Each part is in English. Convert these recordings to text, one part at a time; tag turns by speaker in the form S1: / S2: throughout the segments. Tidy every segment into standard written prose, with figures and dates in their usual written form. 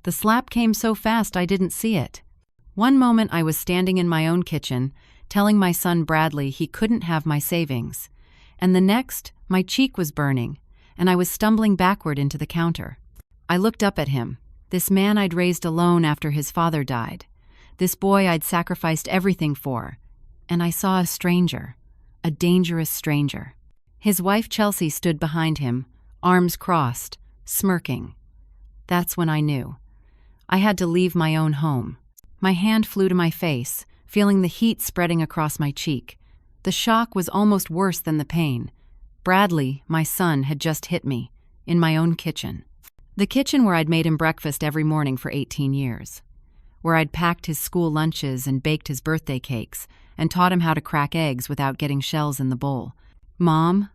S1: The slap came so fast I didn't see it. One moment I was standing in my own kitchen, telling my son Bradley he couldn't have my savings, and the next, my cheek was burning, and I was stumbling backward into the counter. I looked up at him, this man I'd raised alone after his father died, this boy I'd sacrificed everything for, and I saw a stranger, a dangerous stranger. His wife Chelsea stood behind him, arms crossed, smirking. That's when I knew. I had to leave my own home. My hand flew to my face, feeling the heat spreading across my cheek. The shock was almost worse than the pain. Bradley, my son, had just hit me, in my own kitchen. The kitchen where I'd made him breakfast every morning for 18 years. Where I'd packed his school lunches and baked his birthday cakes, and taught him how to crack eggs without getting shells in the bowl. "Mom,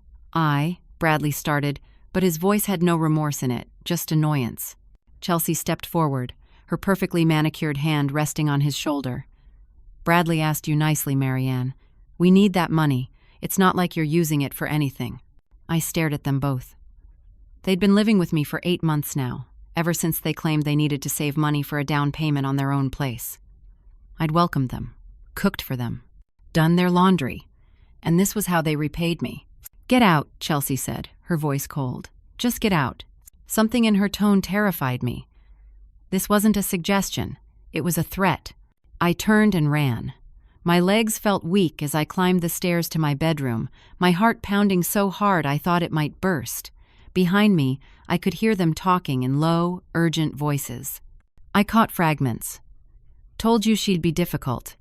S1: Bradley started, but his voice had no remorse in it, just annoyance. Chelsea stepped forward, her perfectly manicured hand resting on his shoulder. "Bradley asked you nicely, Marianne. We need that money. It's not like you're using it for anything." I stared at them both. They'd been living with me for 8 months now, ever since they claimed they needed to save money for a down payment on their own place. I'd welcomed them, cooked for them, done their laundry, and this was how they repaid me. "Get out," Chelsea said, her voice cold. "Just get out." Something in her tone terrified me. This wasn't a suggestion, it was a threat. I turned and ran. My legs felt weak as I climbed the stairs to my bedroom, my heart pounding so hard I thought it might burst. Behind me, I could hear them talking in low, urgent voices. I caught fragments. "Told you she'd be difficult.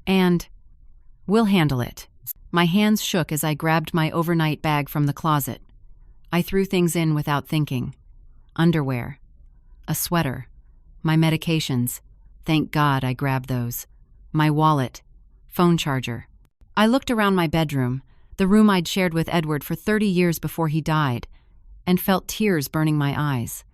S1: And we'll handle it." My hands shook as I grabbed my overnight bag from the closet. I threw things in without thinking. Underwear. A sweater. My medications. Thank God I grabbed those. My wallet. Phone charger. I looked around my bedroom, the room I'd shared with Edward for 30 years before he died, and felt tears burning my eyes.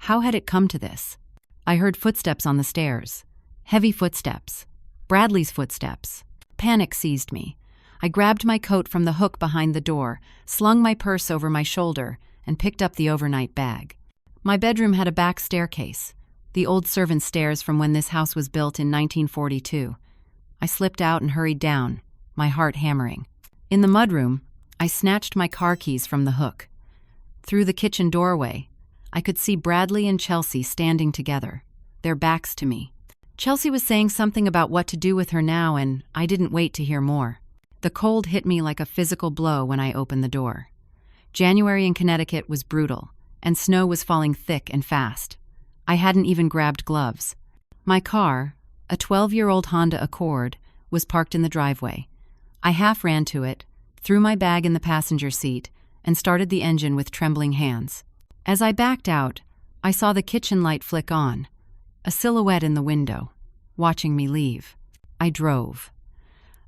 S1: How had it come to this? I heard footsteps on the stairs. Heavy footsteps. Bradley's footsteps. Panic seized me. I grabbed my coat from the hook behind the door, slung my purse over my shoulder, and picked up the overnight bag. My bedroom had a back staircase, the old servants' stairs from when this house was built in 1942. I slipped out and hurried down, my heart hammering. In the mudroom, I snatched my car keys from the hook. Through the kitchen doorway, I could see Bradley and Chelsea standing together, their backs to me. Chelsea was saying something about what to do with her now, and I didn't wait to hear more. The cold hit me like a physical blow when I opened the door. January in Connecticut was brutal, and snow was falling thick and fast. I hadn't even grabbed gloves. My car, a 12-year-old Honda Accord, was parked in the driveway. I half ran to it, threw my bag in the passenger seat, and started the engine with trembling hands. As I backed out, I saw the kitchen light flick on, a silhouette in the window, watching me leave. I drove.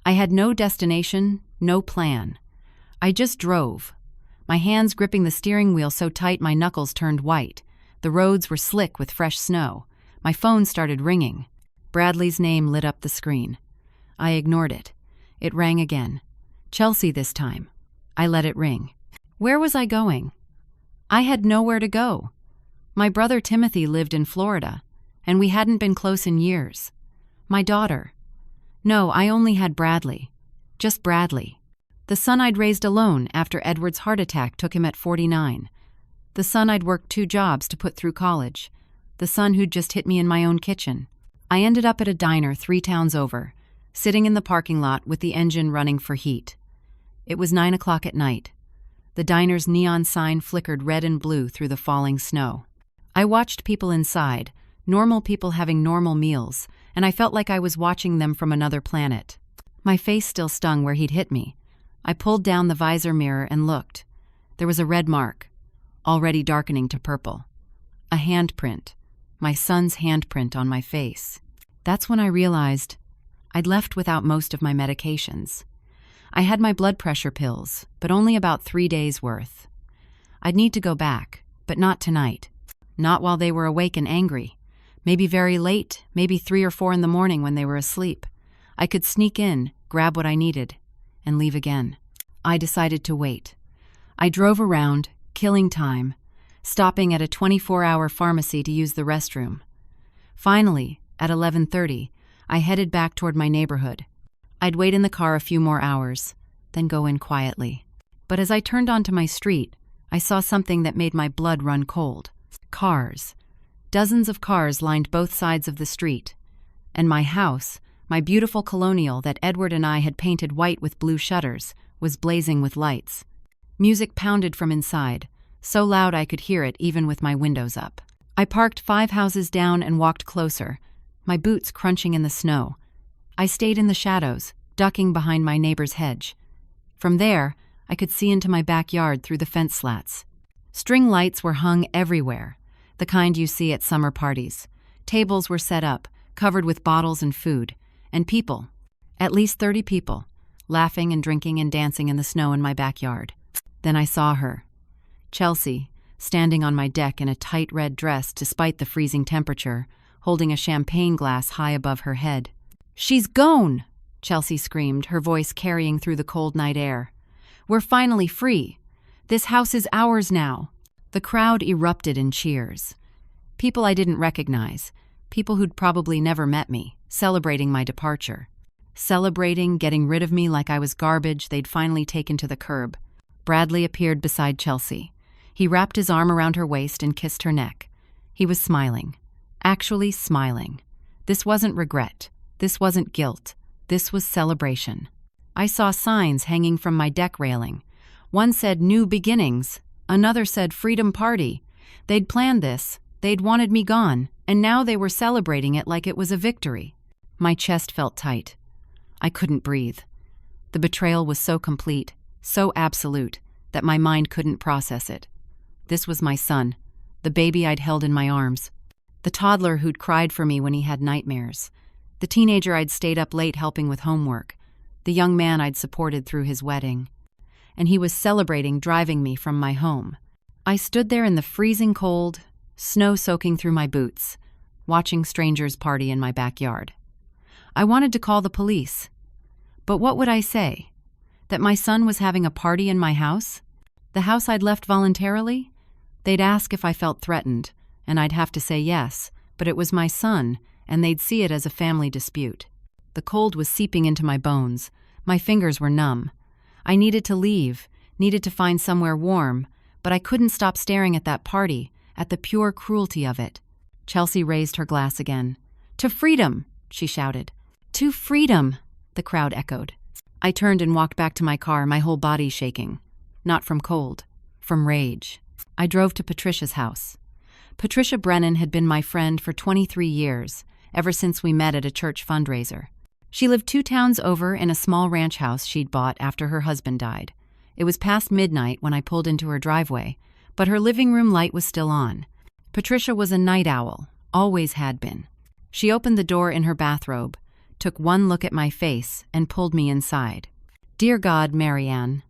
S1: I had no destination, no plan. I just drove, my hands gripping the steering wheel so tight my knuckles turned white. The roads were slick with fresh snow. My phone started ringing. Bradley's name lit up the screen. I ignored it. It rang again. Chelsea this time. I let it ring. Where was I going? I had nowhere to go. My brother Timothy lived in Florida, and we hadn't been close in years. My daughter. No, I only had Bradley. Just Bradley. The son I'd raised alone after Edward's heart attack took him at 49. The son I'd worked 2 jobs to put through college. The son who'd just hit me in my own kitchen. I ended up at a diner 3 towns over, sitting in the parking lot with the engine running for heat. It was 9 o'clock at night. The diner's neon sign flickered red and blue through the falling snow. I watched people inside, normal people having normal meals, and I felt like I was watching them from another planet. My face still stung where he'd hit me. I pulled down the visor mirror and looked. There was a red mark, already darkening to purple. A handprint, my son's handprint on my face. That's when I realized I'd left without most of my medications. I had my blood pressure pills, but only about 3 days' worth. I'd need to go back, but not tonight. Not while they were awake and angry. Maybe very late, maybe 3 or 4 in the morning when they were asleep. I could sneak in, grab what I needed, and leave again. I decided to wait. I drove around, killing time. stopping at a 24-hour pharmacy to use the restroom. Finally, at 11:30, I headed back toward my neighborhood. I'd wait in the car a few more hours, then go in quietly. But as I turned onto my street, I saw something that made my blood run cold. Cars. Dozens of cars lined both sides of the street. And my house, my beautiful colonial that Edward and I had painted white with blue shutters, was blazing with lights. Music pounded from inside, so loud I could hear it even with my windows up. I parked 5 houses down and walked closer, my boots crunching in the snow. I stayed in the shadows, ducking behind my neighbor's hedge. From there, I could see into my backyard through the fence slats. String lights were hung everywhere, the kind you see at summer parties. Tables were set up, covered with bottles and food, and people, at least 30 people, laughing and drinking and dancing in the snow in my backyard. Then I saw her, Chelsea, standing on my deck in a tight red dress despite the freezing temperature, holding a champagne glass high above her head. "She's gone!" Chelsea screamed, her voice carrying through the cold night air. "We're finally free. This house is ours now." The crowd erupted in cheers. People I didn't recognize, people who'd probably never met me, celebrating my departure. Celebrating getting rid of me like I was garbage they'd finally taken to the curb. Bradley appeared beside Chelsea. He wrapped his arm around her waist and kissed her neck. He was smiling. Actually smiling. This wasn't regret. This wasn't guilt. This was celebration. I saw signs hanging from my deck railing. One said "New Beginnings." Another said "Freedom Party." They'd planned this. They'd wanted me gone, and now they were celebrating it like it was a victory. My chest felt tight. I couldn't breathe. The betrayal was so complete, so absolute, that my mind couldn't process it. This was my son, the baby I'd held in my arms, the toddler who'd cried for me when he had nightmares, the teenager I'd stayed up late helping with homework, the young man I'd supported through his wedding. And he was celebrating driving me from my home. I stood there in the freezing cold, snow soaking through my boots, watching strangers party in my backyard. I wanted to call the police. But what would I say? That my son was having a party in my house? The house I'd left voluntarily? They'd ask if I felt threatened, and I'd have to say yes, but it was my son, and they'd see it as a family dispute. The cold was seeping into my bones. My fingers were numb. I needed to leave, needed to find somewhere warm, but I couldn't stop staring at that party, at the pure cruelty of it. Chelsea raised her glass again. "To freedom!" she shouted. "To freedom!" the crowd echoed. I turned and walked back to my car, my whole body shaking. Not from cold, from rage. I drove to Patricia's house. Patricia Brennan had been my friend for 23 years, ever since we met at a church fundraiser. She lived 2 towns over in a small ranch house she'd bought after her husband died. It was past midnight when I pulled into her driveway, but her living room light was still on. Patricia was a night owl, always had been. She opened the door in her bathrobe, took one look at my face, and pulled me inside. "Dear God, Marianne,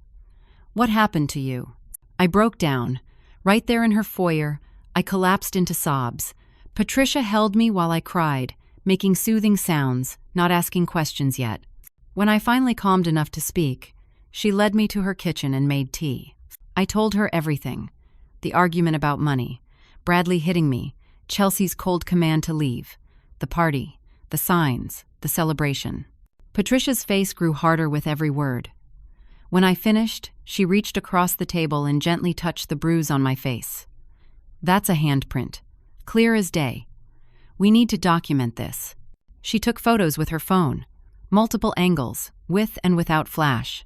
S1: what happened to you?" I broke down. Right there in her foyer, I collapsed into sobs. Patricia held me while I cried, making soothing sounds, not asking questions yet. When I finally calmed enough to speak, she led me to her kitchen and made tea. I told her everything. The argument about money, Bradley hitting me, Chelsea's cold command to leave, the party, the signs, the celebration. Patricia's face grew harder with every word. When I finished, she reached across the table and gently touched the bruise on my face. "That's a handprint, clear as day. We need to document this." She took photos with her phone, multiple angles, with and without flash.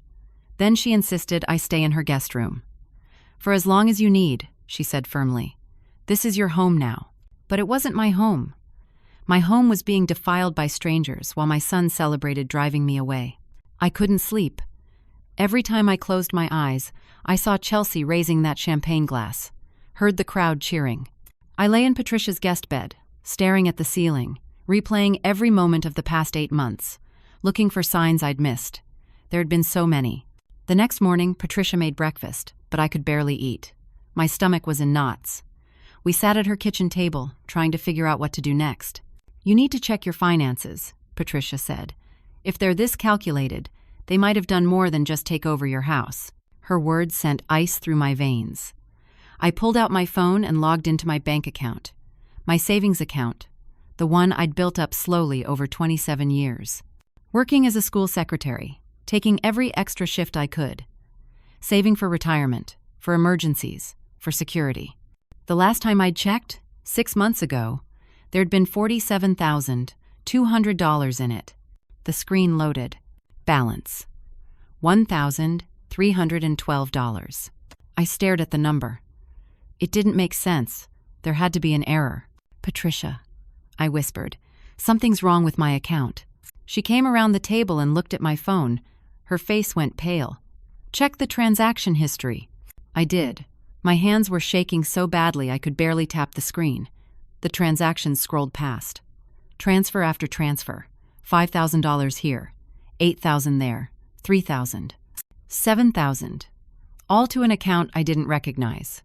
S1: Then she insisted I stay in her guest room. "For as long as you need," she said firmly. "This is your home now." But it wasn't my home. My home was being defiled by strangers while my son celebrated driving me away. I couldn't sleep. Every time I closed my eyes, I saw Chelsea raising that champagne glass, heard the crowd cheering. I lay in Patricia's guest bed, staring at the ceiling, replaying every moment of the past 8 months, looking for signs I'd missed. There had been so many. The next morning, Patricia made breakfast, but I could barely eat. My stomach was in knots. We sat at her kitchen table, trying to figure out what to do next. "You need to check your finances," Patricia said. "If they're this calculated, they might have done more than just take over your house." Her words sent ice through my veins. I pulled out my phone and logged into my bank account. My savings account, the one I'd built up slowly over 27 years. Working as a school secretary, taking every extra shift I could. Saving for retirement, for emergencies, for security. The last time I'd checked, 6 months ago, there'd been $47,200 in it. The screen loaded. Balance. $1,312. I stared at the number. It didn't make sense. There had to be an error. "Patricia," I whispered, "something's wrong with my account." She came around the table and looked at my phone. Her face went pale. "Check the transaction history." I did. My hands were shaking so badly I could barely tap the screen. The transactions scrolled past. Transfer after transfer. $5,000 here, $8,000 there, $3,000, $7,000. All to an account I didn't recognize.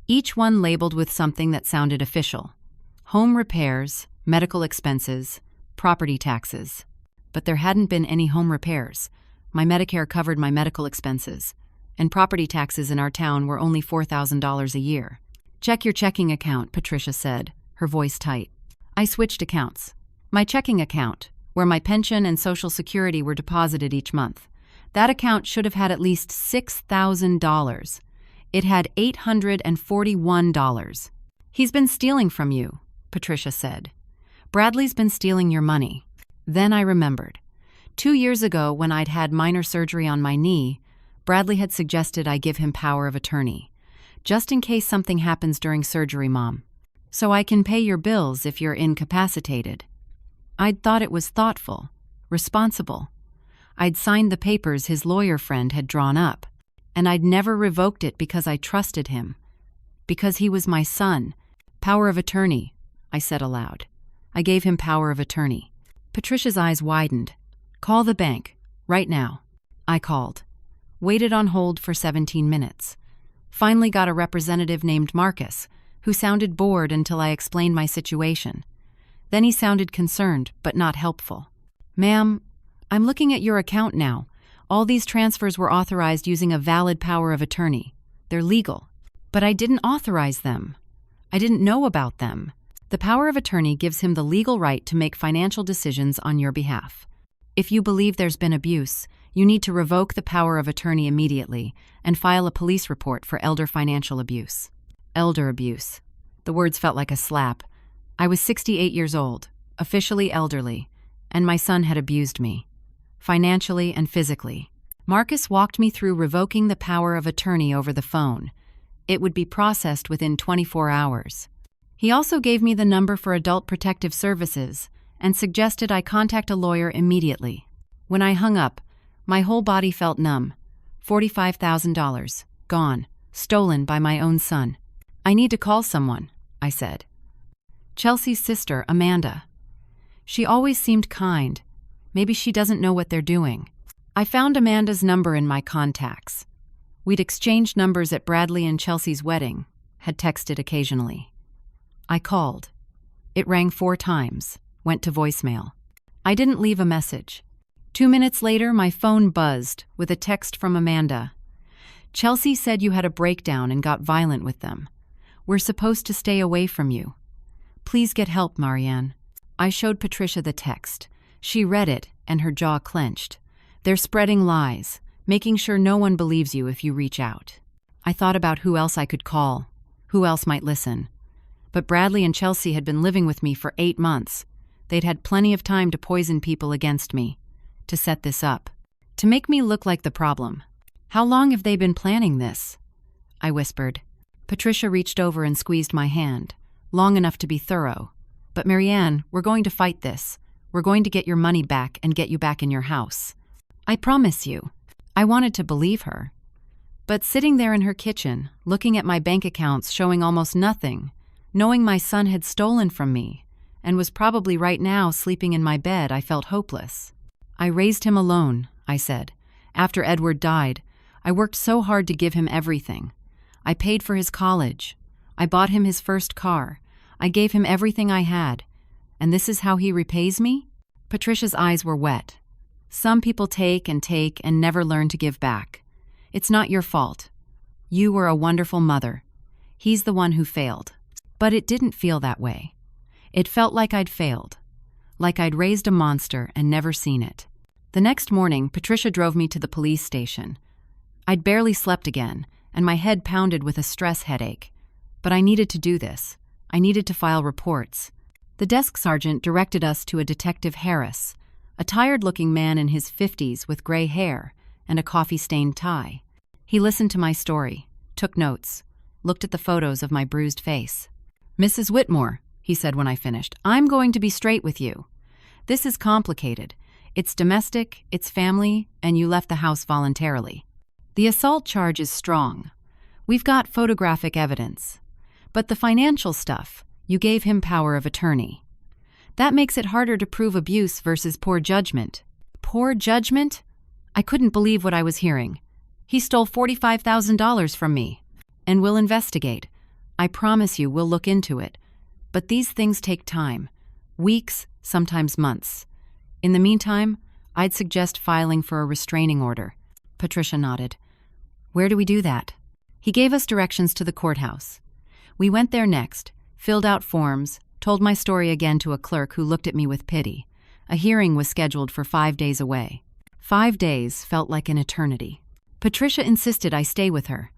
S1: Each one labeled with something that sounded official. Home repairs, medical expenses, property taxes. But there hadn't been any home repairs. My Medicare covered my medical expenses, and property taxes in our town were only $4,000 a year. "Check your checking account," Patricia said, her voice tight. I switched accounts. My checking account, where my pension and Social Security were deposited each month. That account should have had at least $6,000. It had $841. "He's been stealing from you," Patricia said. "Bradley's been stealing your money." Then I remembered. 2 years ago, when I'd had minor surgery on my knee, Bradley had suggested I give him power of attorney. "Just in case something happens during surgery, Mom. So I can pay your bills if you're incapacitated." I'd thought it was thoughtful, responsible. I'd signed the papers his lawyer friend had drawn up, and I'd never revoked it because I trusted him. Because he was my son. "Power of attorney," I said aloud. I gave him power of attorney. Patricia's eyes widened. "Call the bank, right now." I called. Waited on hold for 17 minutes. Finally got a representative named Marcus, who sounded bored until I explained my situation. Then he sounded concerned, but not helpful. "Ma'am, I'm looking at your account now. All these transfers were authorized using a valid power of attorney. They're legal. But I didn't authorize them. I didn't know about them. The power of attorney gives him the legal right to make financial decisions on your behalf. If you believe there's been abuse, you need to revoke the power of attorney immediately and file a police report for elder financial abuse." Elder abuse. The words felt like a slap. I was 68 years old, officially elderly, and my son had abused me, financially and physically. Marcus walked me through revoking the power of attorney over the phone. It would be processed within 24 hours. He also gave me the number for Adult Protective Services and suggested I contact a lawyer immediately. When I hung up, my whole body felt numb. $45,000. Gone. Stolen by my own son. "I need to call someone," I said. "Chelsea's sister, Amanda. She always seemed kind. Maybe she doesn't know what they're doing." I found Amanda's number in my contacts. We'd exchanged numbers at Bradley and Chelsea's wedding, had texted occasionally. I called. It rang 4 times, went to voicemail. I didn't leave a message. 2 minutes later, my phone buzzed with a text from Amanda. "Chelsea said you had a breakdown and got violent with them. We're supposed to stay away from you. Please get help, Marianne." I showed Patricia the text. She read it, and her jaw clenched. "They're spreading lies, making sure no one believes you if you reach out." I thought about who else I could call, who else might listen. But Bradley and Chelsea had been living with me for 8 months. They'd had plenty of time to poison people against me, to set this up, to make me look like the problem. "How long have they been planning this?" I whispered. Patricia reached over and squeezed my hand, long enough to be thorough. "But Marianne, we're going to fight this. We're going to get your money back and get you back in your house. I promise you." I wanted to believe her. But sitting there in her kitchen, looking at my bank accounts showing almost nothing, knowing my son had stolen from me, and was probably right now sleeping in my bed, I felt hopeless. "I raised him alone," I said. "After Edward died, I worked so hard to give him everything. I paid for his college. I bought him his first car. I gave him everything I had. And this is how he repays me?" Patricia's eyes were wet. "Some people take and never learn to give back. It's not your fault. You were a wonderful mother. He's the one who failed. But it didn't feel that way. It felt like I'd failed. Like I'd raised a monster and never seen it. The next morning, Patricia drove me to the police station. I'd barely slept again, and my head pounded with a stress headache. But I needed to do this. I needed to file reports. The desk sergeant directed us to a Detective Harris, a tired-looking man in his 50s with gray hair and a coffee-stained tie. He listened to my story, took notes, looked at the photos of my bruised face. "Mrs. Whitmore," he said when I finished, "I'm going to be straight with you. This is complicated. It's domestic, it's family, and you left the house voluntarily. The assault charge is strong. We've got photographic evidence. But the financial stuff, you gave him power of attorney. That makes it harder to prove abuse versus poor judgment." Poor judgment? I couldn't believe what I was hearing. He stole $45,000 from me. And we'll investigate. I promise you we'll look into it. But these things take time. Weeks, sometimes months. In the meantime, I'd suggest filing for a restraining order. Patricia nodded. "Where do we do that?" He gave us directions to the courthouse. We went there next, filled out forms, told my story again to a clerk who looked at me with pity. A hearing was scheduled for 5 days away. 5 days felt like an eternity. Patricia insisted I stay with her.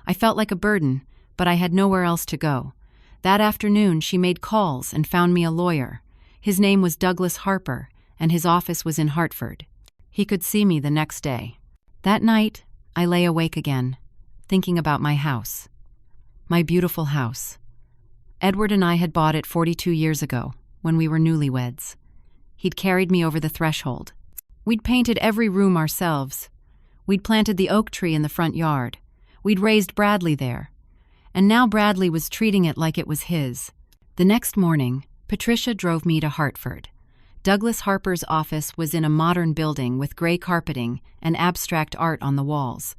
S1: I felt like a burden, but I had nowhere else to go. That afternoon, she made calls and found me a lawyer. His name was Douglas Harper, and his office was in Hartford. He could see me the next day. That night, I lay awake again, thinking about my house. My beautiful house. Edward and I had bought it 42 years ago, when we were newlyweds. He'd carried me over the threshold. We'd painted every room ourselves. We'd planted the oak tree in the front yard. We'd raised Bradley there. And now Bradley was treating it like it was his. The next morning, Patricia drove me to Hartford. Douglas Harper's office was in a modern building with gray carpeting and abstract art on the walls.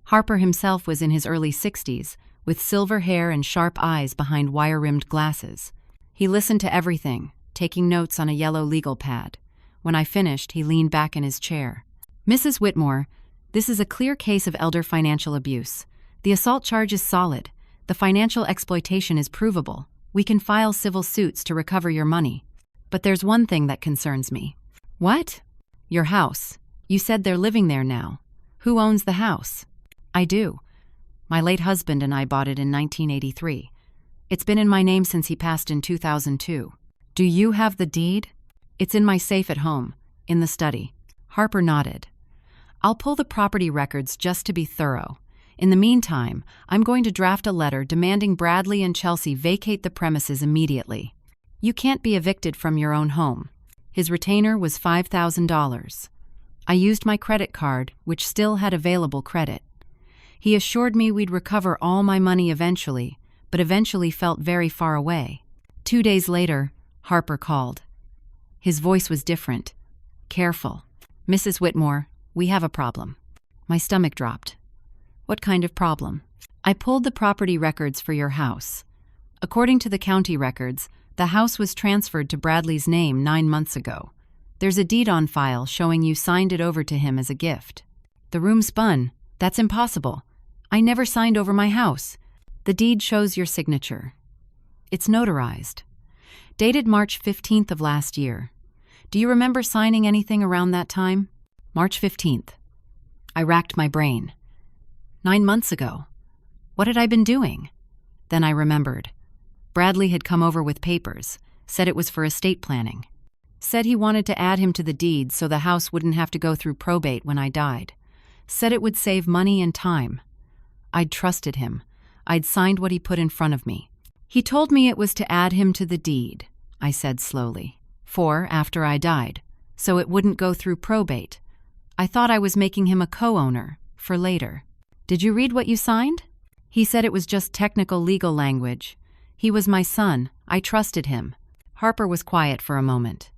S1: Harper himself was in his early 60s, with silver hair and sharp eyes behind wire-rimmed glasses. He listened to everything, taking notes on a yellow legal pad. When I finished, he leaned back in his chair. "Mrs. Whitmore, this is a clear case of elder financial abuse. The assault charge is solid. The financial exploitation is provable. We can file civil suits to recover your money. But there's one thing that concerns me." "What?" "Your house. You said they're living there now. Who owns the house?" "I do. My late husband and I bought it in 1983. It's been in my name since he passed in 2002. "Do you have the deed?" "It's in my safe at home, in the study." Harper nodded. "I'll pull the property records just to be thorough. In the meantime, I'm going to draft a letter demanding Bradley and Chelsea vacate the premises immediately. You can't be evicted from your own home." His retainer was $5,000. I used my credit card, which still had available credit. He assured me we'd recover all my money eventually, but eventually felt very far away. 2 days later, Harper called. His voice was different, careful. "Mrs. Whitmore, we have a problem." My stomach dropped. "What kind of problem?" "I pulled the property records for your house. According to the county records, the house was transferred to Bradley's name 9 months ago. There's a deed on file showing you signed it over to him as a gift." "The room spun. That's impossible. I never signed over my house." "The deed shows your signature. It's notarized. Dated March 15th of last year. Do you remember signing anything around that time?" "March 15th. I racked my brain. 9 months ago. What had I been doing? Then I remembered. Bradley had come over with papers, said it was for estate planning. Said he wanted to add him to the deed so the house wouldn't have to go through probate when I died. Said it would save money and time. I'd trusted him. I'd signed what he put in front of me. "He told me it was to add him to the deed," I said slowly, "for after I died, so it wouldn't go through probate. I thought I was making him a co-owner, for later." "Did you read what you signed?" He said it was just technical legal language. He was my son. I trusted him. Harper was quiet for a moment.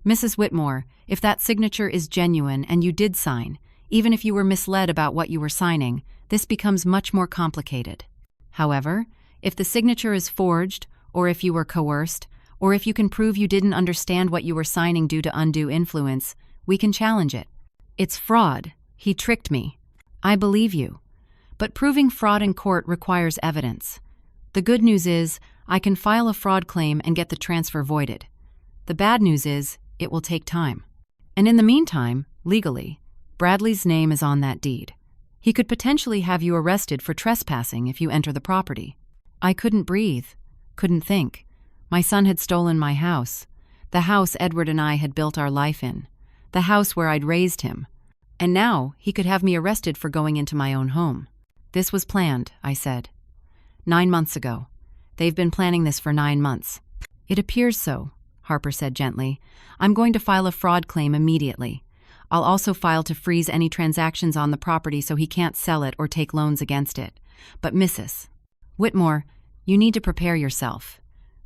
S1: "Mrs. Whitmore, if that signature is genuine and you did sign, even if you were misled about what you were signing, this becomes much more complicated. However, if the signature is forged, or if you were coerced, or if you can prove you didn't understand what you were signing due to undue influence, we can challenge it. It's fraud. He tricked me. I believe you. But proving fraud in court requires evidence. The good news is, I can file a fraud claim and get the transfer voided. The bad news is, it will take time. And in the meantime, legally, Bradley's name is on that deed. He could potentially have you arrested for trespassing if you enter the property. I couldn't breathe, couldn't think. My son had stolen my house, the house Edward and I had built our life in, the house where I'd raised him. And now he could have me arrested for going into my own home. This was planned, I said. 9 months ago. They've been planning this for 9 months. It appears so, Harper said gently. I'm going to file a fraud claim immediately. I'll also file to freeze any transactions on the property so he can't sell it or take loans against it. But Mrs. Whitmore, you need to prepare yourself.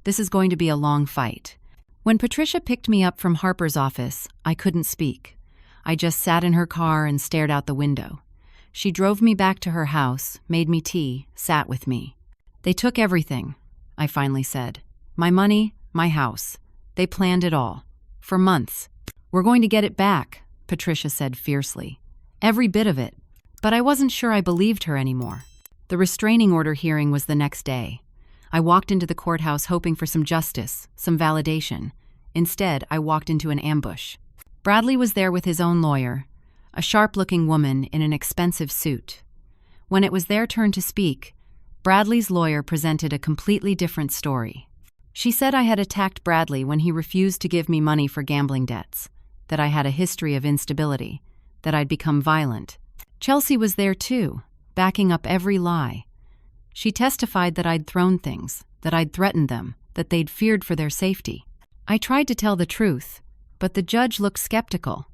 S1: This is going to be a long fight. When Patricia picked me up from Harper's office, I couldn't speak. I just sat in her car and stared out the window. She drove me back to her house, made me tea, sat with me. They took everything, I finally said. My money, my house. They planned it all. For months. We're going to get it back, Patricia said fiercely. Every bit of it. But I wasn't sure I believed her anymore. The restraining order hearing was the next day. I walked into the courthouse hoping for some justice, some validation. Instead, I walked into an ambush. Bradley was there with his own lawyer, a sharp-looking woman in an expensive suit. When it was their turn to speak, Bradley's lawyer presented a completely different story. She said I had attacked Bradley when he refused to give me money for gambling debts, that I had a history of instability, that I'd become violent. Chelsea was there too, backing up every lie. She testified that I'd thrown things, that I'd threatened them, that they'd feared for their safety. I tried to tell the truth, but the judge looked skeptical.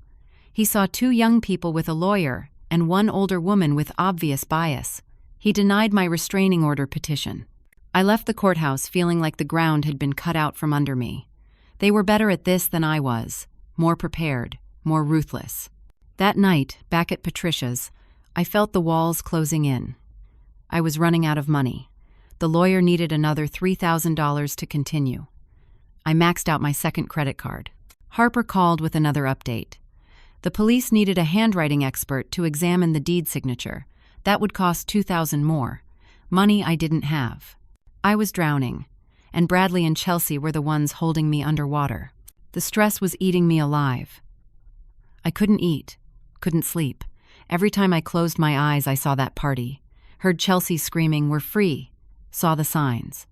S1: He saw 2 young people with a lawyer and 1 older woman with obvious bias. He denied my restraining order petition. I left the courthouse feeling like the ground had been cut out from under me. They were better at this than I was, more prepared, more ruthless. That night, back at Patricia's, I felt the walls closing in. I was running out of money. The lawyer needed another $3,000 to continue. I maxed out my second credit card. Harper called with another update. The police needed a handwriting expert to examine the deed signature. That would cost $2,000 more. Money I didn't have. I was drowning, and Bradley and Chelsea were the ones holding me underwater. The stress was eating me alive. I couldn't eat, couldn't sleep. Every time I closed my eyes, I saw that party. Heard Chelsea screaming, "We're free." Saw the signs.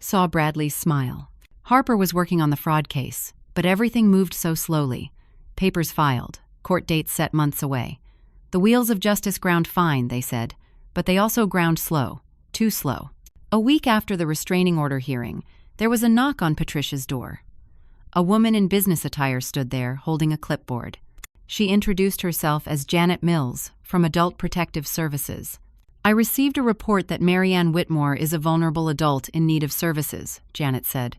S1: Saw Bradley's smile. Harper was working on the fraud case, but everything moved so slowly. Papers filed, court dates set months away. The wheels of justice ground fine, they said, but they also ground slow, too slow. A week after the restraining order hearing, there was a knock on Patricia's door. A woman in business attire stood there, holding a clipboard. She introduced herself as Janet Mills, from Adult Protective Services. I received a report that Marianne Whitmore is a vulnerable adult in need of services, Janet said.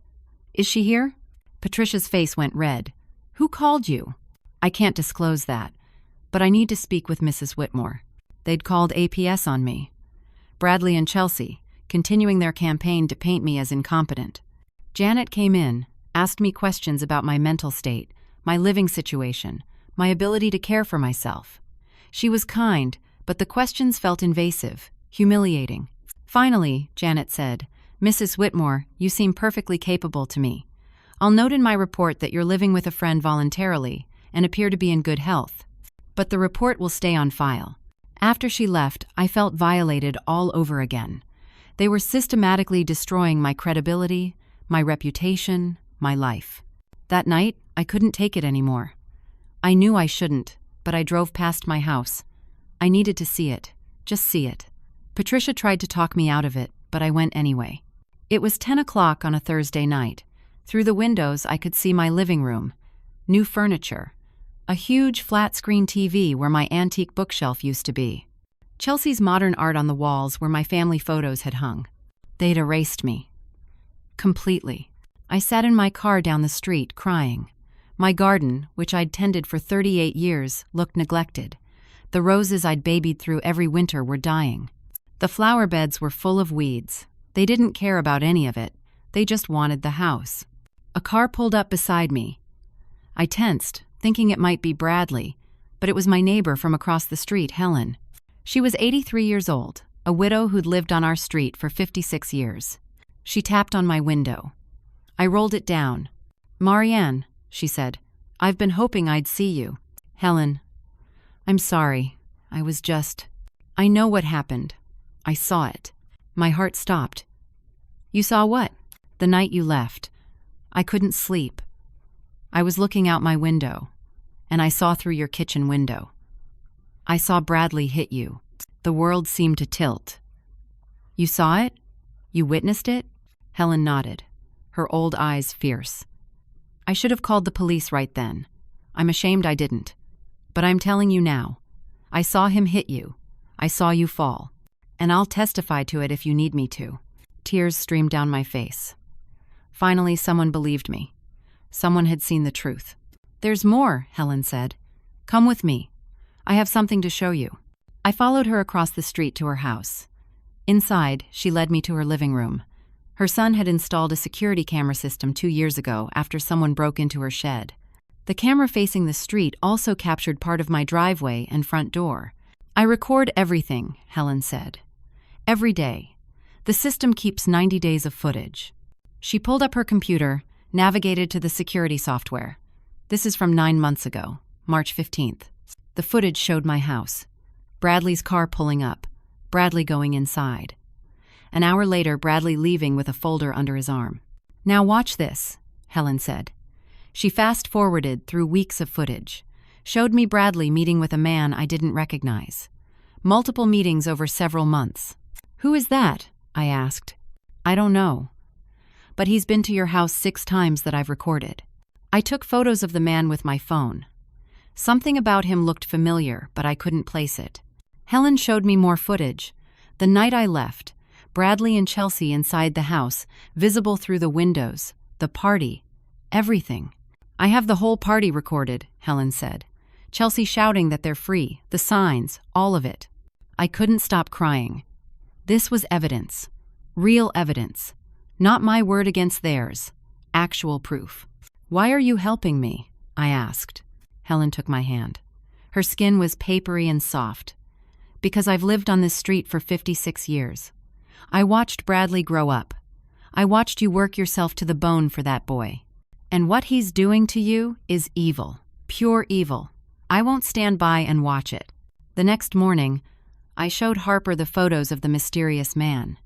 S1: Is she here? Patricia's face went red. Who called you? I can't disclose that, but I need to speak with Mrs. Whitmore. They'd called APS on me. Bradley and Chelsea, continuing their campaign to paint me as incompetent. Janet came in, asked me questions about my mental state, my living situation, my ability to care for myself. She was kind, but the questions felt invasive, humiliating. Finally, Janet said, Mrs. Whitmore, you seem perfectly capable to me. I'll note in my report that you're living with a friend voluntarily and appear to be in good health. But the report will stay on file. After she left, I felt violated all over again. They were systematically destroying my credibility, my reputation, my life. That night, I couldn't take it anymore. I knew I shouldn't, but I drove past my house. I needed to see it, just see it. Patricia tried to talk me out of it, but I went anyway. It was 10 o'clock on a Thursday night. Through the windows, I could see my living room. New furniture. A huge flat-screen TV where my antique bookshelf used to be. Chelsea's modern art on the walls where my family photos had hung. They'd erased me. Completely. I sat in my car down the street, crying. My garden, which I'd tended for 38 years, looked neglected. The roses I'd babied through every winter were dying. The flower beds were full of weeds. They didn't care about any of it. They just wanted the house. A car pulled up beside me. I tensed, thinking it might be Bradley, but it was my neighbor from across the street, Helen. She was 83 years old, a widow who'd lived on our street for 56 years. She tapped on my window. I rolled it down. "Marianne," she said, "I've been hoping I'd see you." "Helen, I'm sorry. I know what happened. I saw it." My heart stopped. "You saw what?" "The night you left. I couldn't sleep. I was looking out my window, and I saw through your kitchen window. I saw Bradley hit you. The world seemed to tilt." "You saw it? You witnessed it?" Helen nodded, her old eyes fierce. "I should have called the police right then. I'm ashamed I didn't. But I'm telling you now. I saw him hit you. I saw you fall. And I'll testify to it if you need me to." Tears streamed down my face. Finally, someone believed me. Someone had seen the truth. "There's more," Helen said. "Come with me. I have something to show you." I followed her across the street to her house. Inside, she led me to her living room. Her son had installed a security camera system 2 years ago after someone broke into her shed. The camera facing the street also captured part of my driveway and front door. "I record everything," Helen said. "Every day. The system keeps 90 days of footage." She pulled up her computer, navigated to the security software. "This is from 9 months ago, March 15th. The footage showed my house. Bradley's car pulling up, Bradley going inside. An hour later, Bradley leaving with a folder under his arm. Now watch this," Helen said. She fast-forwarded through weeks of footage, showed me Bradley meeting with a man I didn't recognize. Multiple meetings over several months. "Who is that?" I asked. "I don't know. But he's been to your house 6 times that I've recorded." I took photos of the man with my phone. Something about him looked familiar, but I couldn't place it. Helen showed me more footage. The night I left, Bradley and Chelsea inside the house, visible through the windows, the party, everything. "I have the whole party recorded," Helen said. "Chelsea shouting that they're free, the signs, all of it." I couldn't stop crying. This was evidence. Real evidence. Not my word against theirs. Actual proof. "Why are you helping me?" I asked. Helen took my hand. Her skin was papery and soft. "Because I've lived on this street for 56 years. I watched Bradley grow up. I watched you work yourself to the bone for that boy. And what he's doing to you is evil. Pure evil. I won't stand by and watch it." The next morning, I showed Harper the photos of the mysterious man.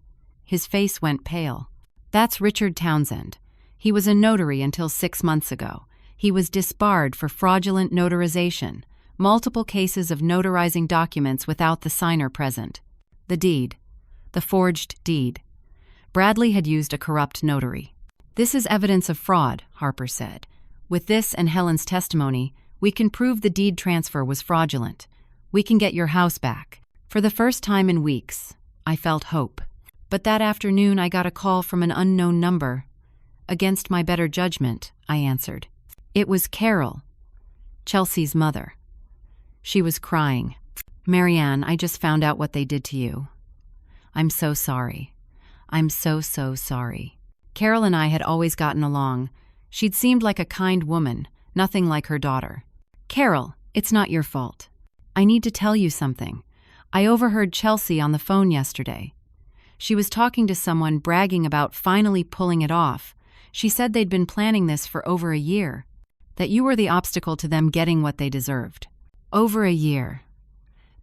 S1: His face went pale. "That's Richard Townsend. He was a notary until 6 months ago. He was disbarred for fraudulent notarization, multiple cases of notarizing documents without the signer present. The deed. The forged deed. Bradley had used a corrupt notary." "This is evidence of fraud," Harper said. "With this and Helen's testimony, we can prove the deed transfer was fraudulent. We can get your house back." For the first time in weeks, I felt hope. But that afternoon I got a call from an unknown number. Against my better judgment, I answered. It was Carol, Chelsea's mother. She was crying. "Marianne, I just found out what they did to you. I'm so sorry. I'm so sorry." Carol and I had always gotten along. She'd seemed like a kind woman, nothing like her daughter. "Carol, it's not your fault. I need to tell you something. I overheard Chelsea on the phone yesterday. She was talking to someone bragging about finally pulling it off. She said they'd been planning this for over a year, that you were the obstacle to them getting what they deserved. Over a year.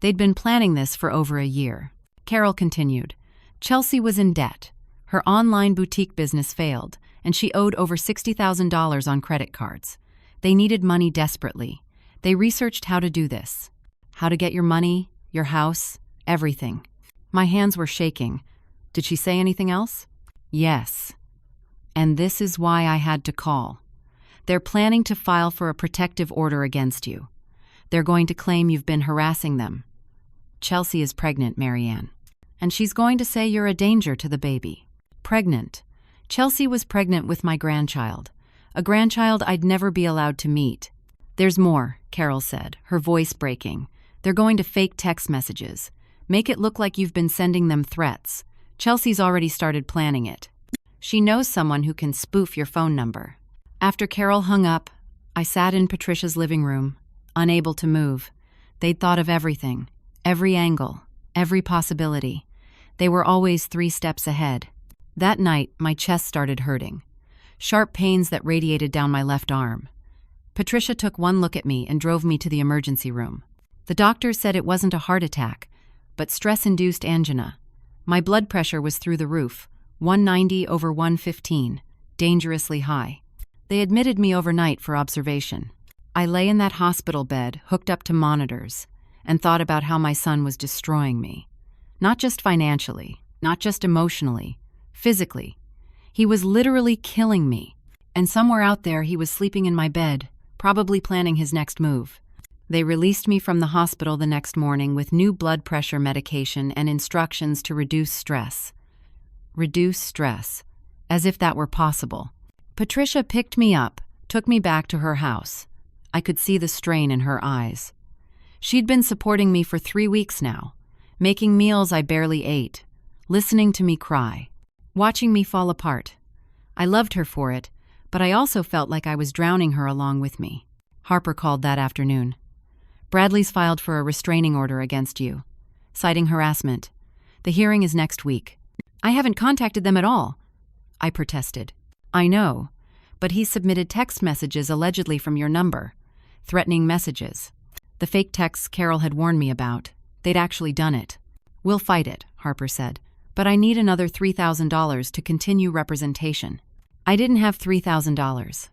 S1: They'd been planning this for over a year." Carol continued. "Chelsea was in debt. Her online boutique business failed, and she owed over $60,000 on credit cards. They needed money desperately. They researched how to do this. How to get your money, your house, everything." My hands were shaking. "Did she say anything else?" "Yes. And this is why I had to call. They're planning to file for a protective order against you. They're going to claim you've been harassing them. Chelsea is pregnant, Marianne. And she's going to say you're a danger to the baby." Pregnant. Chelsea was pregnant with my grandchild. A grandchild I'd never be allowed to meet. "There's more," Carol said, her voice breaking. "They're going to fake text messages. Make it look like you've been sending them threats. Chelsea's already started planning it. She knows someone who can spoof your phone number." After Carol hung up, I sat in Patricia's living room, unable to move. They'd thought of everything, every angle, every possibility. They were always 3 steps ahead. That night, my chest started hurting. Sharp pains that radiated down my left arm. Patricia took one look at me and drove me to the emergency room. The doctor said it wasn't a heart attack, but stress-induced angina. My blood pressure was through the roof, 190/115, dangerously high. They admitted me overnight for observation. I lay in that hospital bed, hooked up to monitors, and thought about how my son was destroying me. Not just financially, not just emotionally, physically. He was literally killing me. And somewhere out there, he was sleeping in my bed, probably planning his next move. They released me from the hospital the next morning with new blood pressure medication and instructions to reduce stress. Reduce stress. As if that were possible. Patricia picked me up, took me back to her house. I could see the strain in her eyes. She'd been supporting me for 3 weeks now, making meals I barely ate, listening to me cry, watching me fall apart. I loved her for it, but I also felt like I was drowning her along with me. Harper called that afternoon. Bradley's filed for a restraining order against you, citing harassment. The hearing is next week. I haven't contacted them at all, I protested. I know, but he submitted text messages allegedly from your number, threatening messages. The fake texts Carol had warned me about. They'd actually done it. We'll fight it, Harper said, but I need another $3,000 to continue representation. I didn't have $3,000.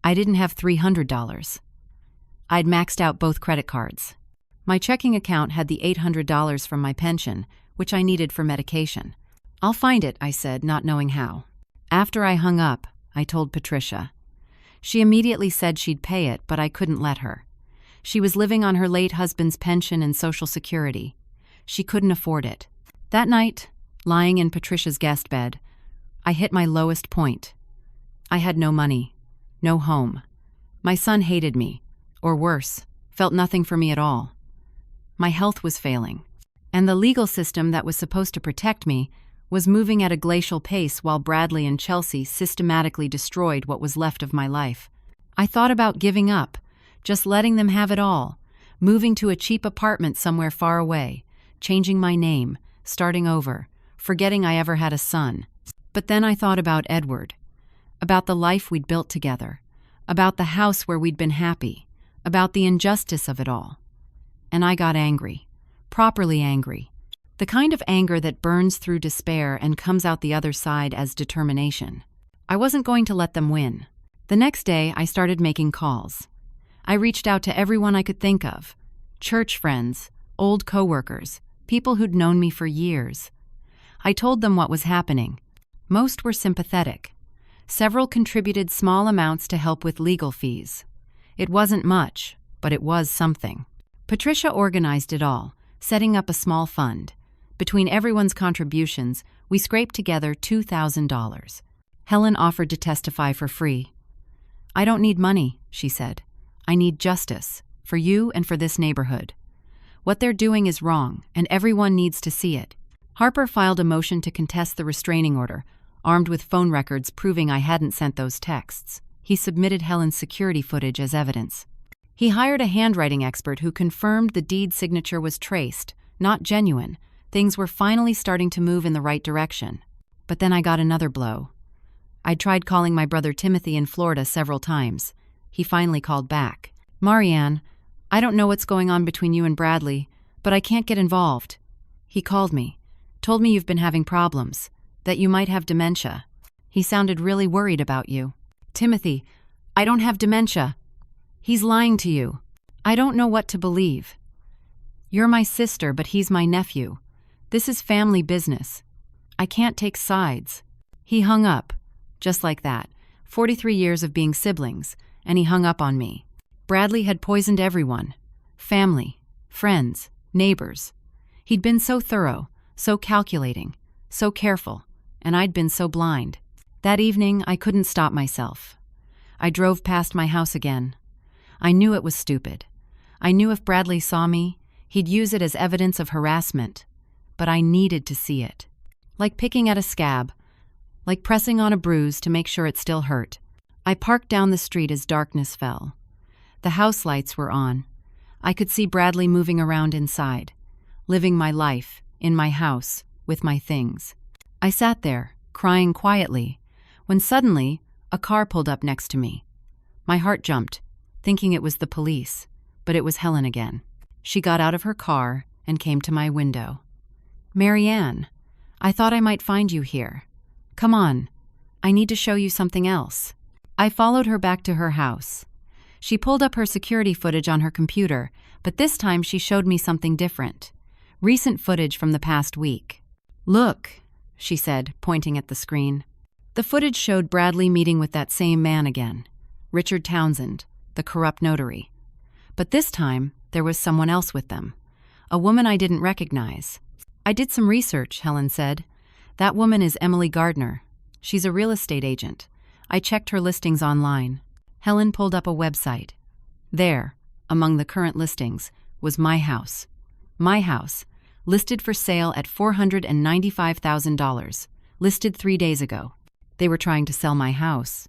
S1: I didn't have $300. I'd maxed out both credit cards. My checking account had the $800 from my pension, which I needed for medication. I'll find it, I said, not knowing how. After I hung up, I told Patricia. She immediately said she'd pay it, but I couldn't let her. She was living on her late husband's pension and Social Security. She couldn't afford it. That night, lying in Patricia's guest bed, I hit my lowest point. I had no money, no home. My son hated me, or worse, felt nothing for me at all. My health was failing, and the legal system that was supposed to protect me was moving at a glacial pace while Bradley and Chelsea systematically destroyed what was left of my life. I thought about giving up, just letting them have it all, moving to a cheap apartment somewhere far away, changing my name, starting over, forgetting I ever had a son. But then I thought about Edward, about the life we'd built together, about the house where we'd been happy, about the injustice of it all. And I got angry, properly angry. The kind of anger that burns through despair and comes out the other side as determination. I wasn't going to let them win. The next day, I started making calls. I reached out to everyone I could think of. Church friends, old coworkers, people who'd known me for years. I told them what was happening. Most were sympathetic. Several contributed small amounts to help with legal fees. It wasn't much, but it was something. Patricia organized it all, setting up a small fund. Between everyone's contributions, we scraped together $2,000. Helen offered to testify for free. I don't need money, she said. I need justice, for you and for this neighborhood. What they're doing is wrong, and everyone needs to see it. Harper filed a motion to contest the restraining order, armed with phone records proving I hadn't sent those texts. He submitted Helen's security footage as evidence. He hired a handwriting expert who confirmed the deed signature was traced, not genuine. Things were finally starting to move in the right direction. But then I got another blow. I'd tried calling my brother Timothy in Florida several times. He finally called back. Marianne, I don't know what's going on between you and Bradley, but I can't get involved. He called me, told me you've been having problems, that you might have dementia. He sounded really worried about you. Timothy, I don't have dementia. He's lying to you. I don't know what to believe. You're my sister, but he's my nephew. This is family business. I can't take sides. He hung up, just like that. 43 years of being siblings, and he hung up on me. Bradley had poisoned everyone. Family, friends, neighbors. He'd been so thorough, so calculating, so careful, and I'd been so blind. That evening, I couldn't stop myself. I drove past my house again. I knew it was stupid. I knew if Bradley saw me, he'd use it as evidence of harassment. But I needed to see it. Like picking at a scab, like pressing on a bruise to make sure it still hurt. I parked down the street as darkness fell. The house lights were on. I could see Bradley moving around inside, living my life, in my house, with my things. I sat there, crying quietly, when suddenly a car pulled up next to me. My heart jumped, thinking it was the police, but it was Helen again. She got out of her car and came to my window. "Marianne, I thought I might find you here. Come on, I need to show you something else." I followed her back to her house. She pulled up her security footage on her computer, but this time she showed me something different. Recent footage from the past week. "Look," she said, pointing at the screen. The footage showed Bradley meeting with that same man again, Richard Townsend, the corrupt notary. But this time, there was someone else with them, a woman I didn't recognize. "I did some research," Helen said. "That woman is Emily Gardner. She's a real estate agent. I checked her listings online." Helen pulled up a website. There, among the current listings, was my house. My house, listed for sale at $495,000, listed 3 days ago. They were trying to sell my house,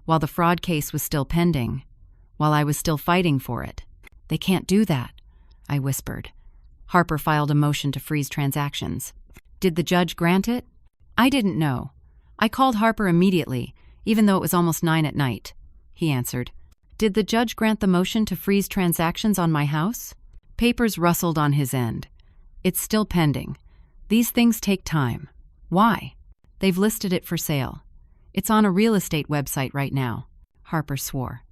S1: while the fraud case was still pending, while I was still fighting for it. "They can't do that," I whispered. Harper filed a motion to freeze transactions. "Did the judge grant it?" "I didn't know. I called Harper immediately, even though it was almost 9 at night," he answered. "Did the judge grant the motion to freeze transactions on my house?" Papers rustled on his end. "It's still pending. These things take time." "Why?" "They've listed it for sale. It's on a real estate website right now," Harper swore.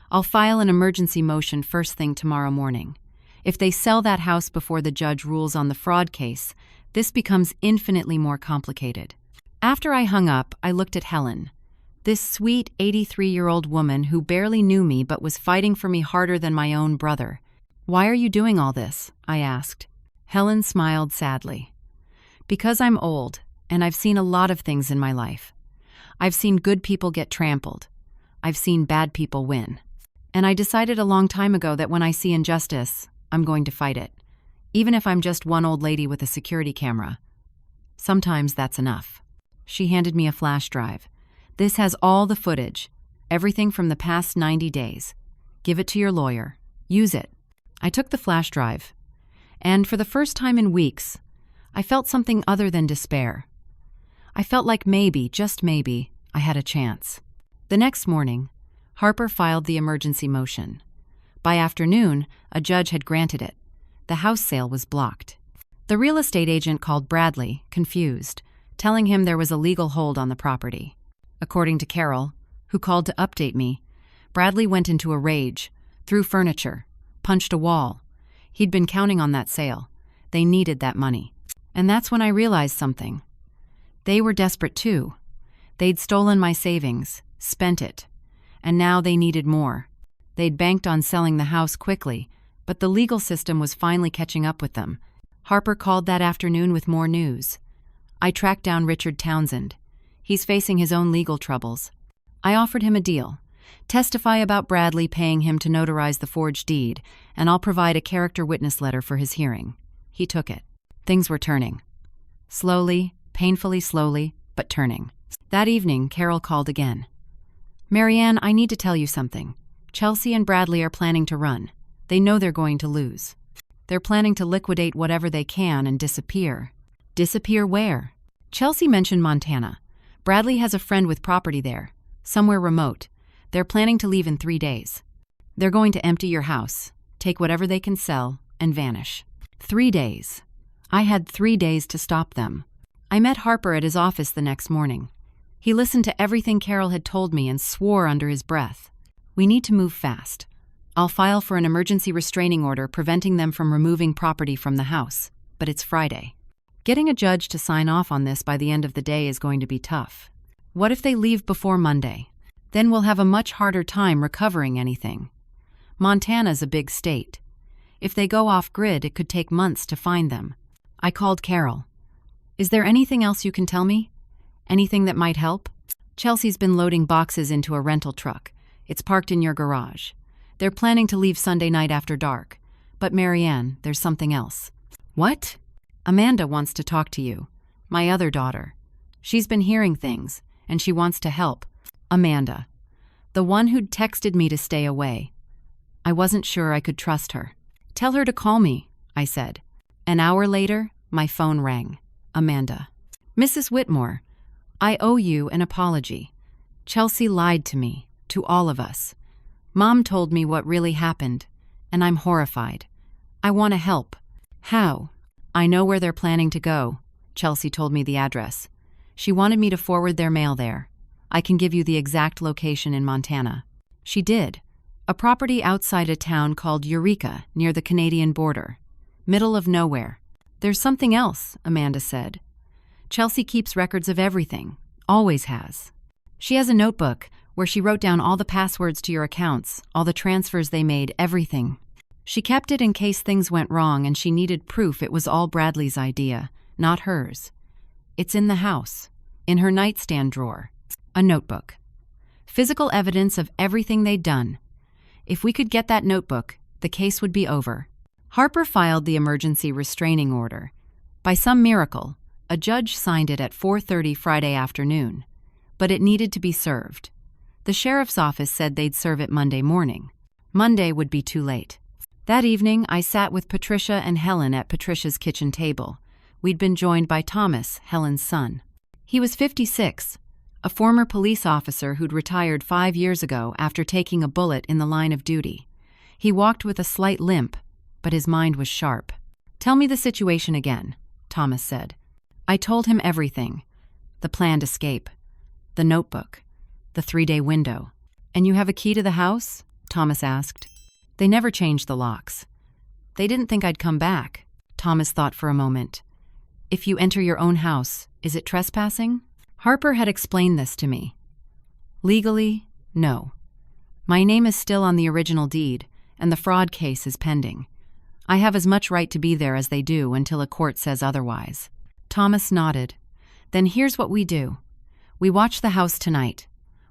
S1: "I'll file an emergency motion first thing tomorrow morning. If they sell that house before the judge rules on the fraud case, this becomes infinitely more complicated." After I hung up, I looked at Helen, this sweet 83-year-old woman who barely knew me but was fighting for me harder than my own brother. "Why are you doing all this?" I asked. Helen smiled sadly. "Because I'm old, and I've seen a lot of things in my life. I've seen good people get trampled. I've seen bad people win. And I decided a long time ago that when I see injustice, I'm going to fight it, even if I'm just one old lady with a security camera. Sometimes that's enough." She handed me a flash drive. "This has all the footage, everything from the past 90 days. Give it to your lawyer. Use it." I took the flash drive, and for the first time in weeks, I felt something other than despair. I felt like maybe, just maybe, I had a chance. The next morning, Harper filed the emergency motion. By afternoon, a judge had granted it. The house sale was blocked. The real estate agent called Bradley, confused, telling him there was a legal hold on the property. According to Carol, who called to update me, Bradley went into a rage, threw furniture, punched a wall. He'd been counting on that sale. They needed that money. And that's when I realized something. They were desperate too. They'd stolen my savings, spent it, and now they needed more. They'd banked on selling the house quickly, but the legal system was finally catching up with them. Harper called that afternoon with more news. I tracked down Richard Townsend. He's facing his own legal troubles. I offered him a deal. Testify about Bradley paying him to notarize the forged deed, and I'll provide a character witness letter for his hearing. He took it. Things were turning. Slowly, painfully slowly, but turning. That evening, Carol called again. "Marianne, I need to tell you something. Chelsea and Bradley are planning to run. They know they're going to lose. They're planning to liquidate whatever they can and disappear." "Disappear where?" "Chelsea mentioned Montana. Bradley has a friend with property there, somewhere remote. They're planning to leave in 3 days. They're going to empty your house, take whatever they can sell, and vanish." 3 days. I had 3 days to stop them. I met Harper at his office the next morning. He listened to everything Carol had told me and swore under his breath. "We need to move fast. I'll file for an emergency restraining order preventing them from removing property from the house, but it's Friday. Getting a judge to sign off on this by the end of the day is going to be tough. What if they leave before Monday? Then we'll have a much harder time recovering anything. Montana's a big state. If they go off-grid, it could take months to find them." I called Carol. "Is there anything else you can tell me? Anything that might help?" "Chelsea's been loading boxes into a rental truck. It's parked in your garage. They're planning to leave Sunday night after dark. But Marianne, there's something else." "What?" "Amanda wants to talk to you. My other daughter. She's been hearing things, and she wants to help." Amanda. The one who'd texted me to stay away. I wasn't sure I could trust her. "Tell her to call me," I said. An hour later, my phone rang. Amanda. "Mrs. Whitmore, I owe you an apology. Chelsea lied to me, to all of us. Mom told me what really happened, and I'm horrified. I want to help. How? I know where they're planning to go. Chelsea told me the address. She wanted me to forward their mail there. I can give you the exact location in Montana. She did. A property outside a town called Eureka, near the Canadian border. Middle of nowhere. There's something else, Amanda said. Chelsea keeps records of everything. Always has. She has a notebook where she wrote down all the passwords to your accounts, all the transfers they made, everything. She kept it in case things went wrong and she needed proof it was all Bradley's idea, not hers. It's in the house, in her nightstand drawer. A notebook. Physical evidence of everything they'd done. If we could get that notebook, the case would be over. Harper filed the emergency restraining order. By some miracle, a judge signed it at 4:30 Friday afternoon. But it needed to be served. The sheriff's office said they'd serve it Monday morning. Monday would be too late. That evening, I sat with Patricia and Helen at Patricia's kitchen table. We'd been joined by Thomas, Helen's son. He was 56, a former police officer who'd retired 5 years ago after taking a bullet in the line of duty. He walked with a slight limp, but his mind was sharp. "Tell me the situation again," Thomas said. I told him everything. The planned escape. The notebook. The 3-day window. "And you have a key to the house?" Thomas asked. "They never changed the locks." "They didn't think I'd come back." Thomas thought for a moment. "If you enter your own house, is it trespassing?" Harper had explained this to me. "Legally, no. My name is still on the original deed, and the fraud case is pending. I have as much right to be there as they do until a court says otherwise." Thomas nodded. "Then here's what we do. We watch the house tonight.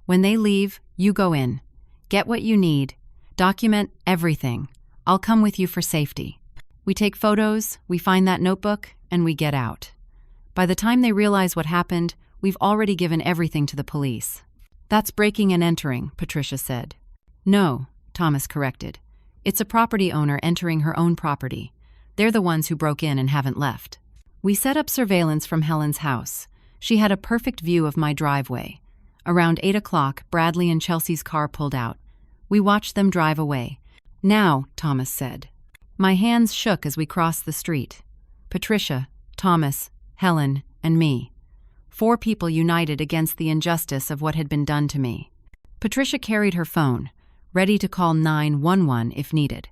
S1: When they leave, you go in. Get what you need. Document everything. I'll come with you for safety. We take photos, we find that notebook, and we get out. By the time they realize what happened, we've already given everything to the police." "That's breaking and entering," Patricia said. "No," Thomas corrected. "It's a property owner entering her own property. They're the ones who broke in and haven't left." We set up surveillance from Helen's house. She had a perfect view of my driveway. Around 8 o'clock, Bradley and Chelsea's car pulled out. We watched them drive away. "Now," Thomas said. My hands shook as we crossed the street. Patricia, Thomas, Helen, and me. 4 people united against the injustice of what had been done to me. Patricia carried her phone, ready to call 911 if needed.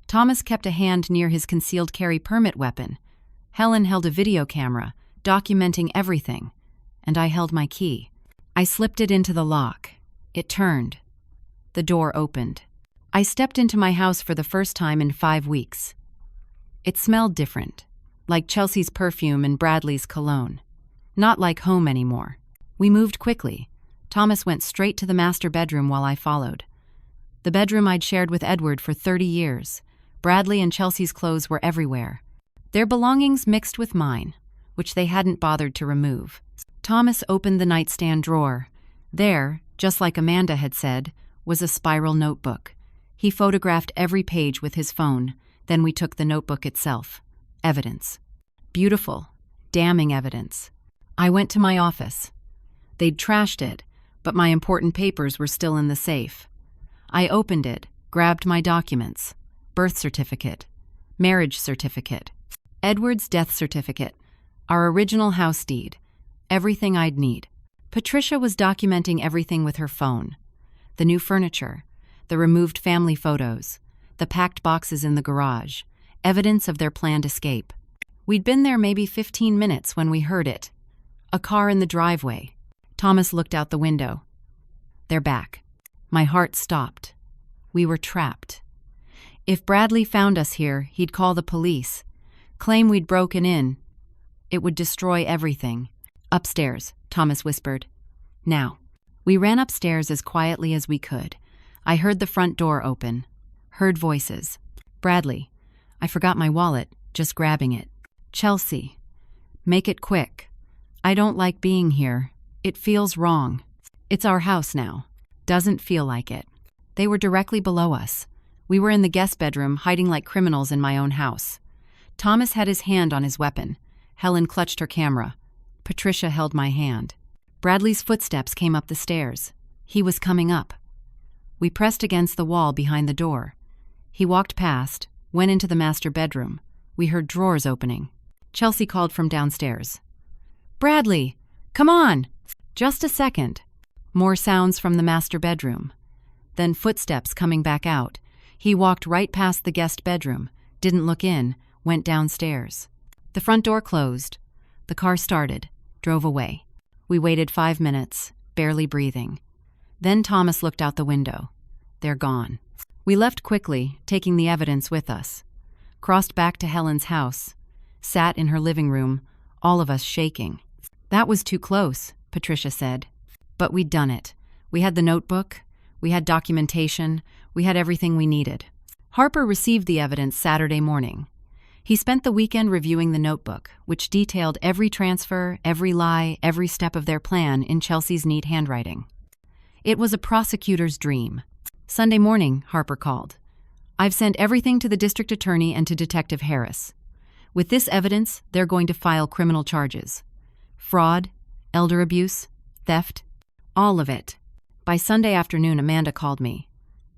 S1: Thomas kept a hand near his concealed carry permit weapon. Helen held a video camera, documenting everything, and I held my key. I slipped it into the lock. It turned. The door opened. I stepped into my house for the first time in 5 weeks. It smelled different, like Chelsea's perfume and Bradley's cologne. Not like home anymore. We moved quickly. Thomas went straight to the master bedroom while I followed. The bedroom I'd shared with Edward for 30 years. Bradley and Chelsea's clothes were everywhere. Their belongings mixed with mine, which they hadn't bothered to remove. Thomas opened the nightstand drawer. There, just like Amanda had said, was a spiral notebook. He photographed every page with his phone. Then we took the notebook itself. Evidence. Beautiful, damning evidence. I went to my office. They'd trashed it, but my important papers were still in the safe. I opened it, grabbed my documents. Birth certificate. Marriage certificate. Edward's death certificate. Our original house deed. Everything I'd need. Patricia was documenting everything with her phone. The new furniture. The removed family photos. The packed boxes in the garage. Evidence of their planned escape. We'd been there maybe 15 minutes when we heard it. A car in the driveway. Thomas looked out the window. They're back. My heart stopped. We were trapped. If Bradley found us here, he'd call the police. Claim we'd broken in. It would destroy everything. "Upstairs," Thomas whispered. "Now." We ran upstairs as quietly as we could. I heard the front door open. Heard voices. "Bradley, I forgot my wallet, just grabbing it." "Chelsea, make it quick. I don't like being here. It feels wrong. It's our house now." "Doesn't feel like it." They were directly below us. We were in the guest bedroom, hiding like criminals in my own house. Thomas had his hand on his weapon. Helen clutched her camera. Patricia held my hand. Bradley's footsteps came up the stairs. He was coming up. We pressed against the wall behind the door. He walked past, went into the master bedroom. We heard drawers opening. Chelsea called from downstairs. "Bradley, come on!" Just a second. More sounds from the master bedroom. Then footsteps coming back out. He walked right past the guest bedroom, didn't look in, went downstairs. The front door closed. The car started, drove away. We waited 5 minutes, barely breathing. Then Thomas looked out the window. They're gone. We left quickly, taking the evidence with us. Crossed back to Helen's house. Sat in her living room, all of us shaking. "That was too close," Patricia said. But we'd done it. We had the notebook. We had documentation. We had everything we needed. Harper received the evidence Saturday morning. He spent the weekend reviewing the notebook, which detailed every transfer, every lie, every step of their plan in Chelsea's neat handwriting. It was a prosecutor's dream. Sunday morning, Harper called. "I've sent everything to the district attorney and to Detective Harris. With this evidence, they're going to file criminal charges. Fraud, elder abuse, theft, all of it." By Sunday afternoon, Amanda called me.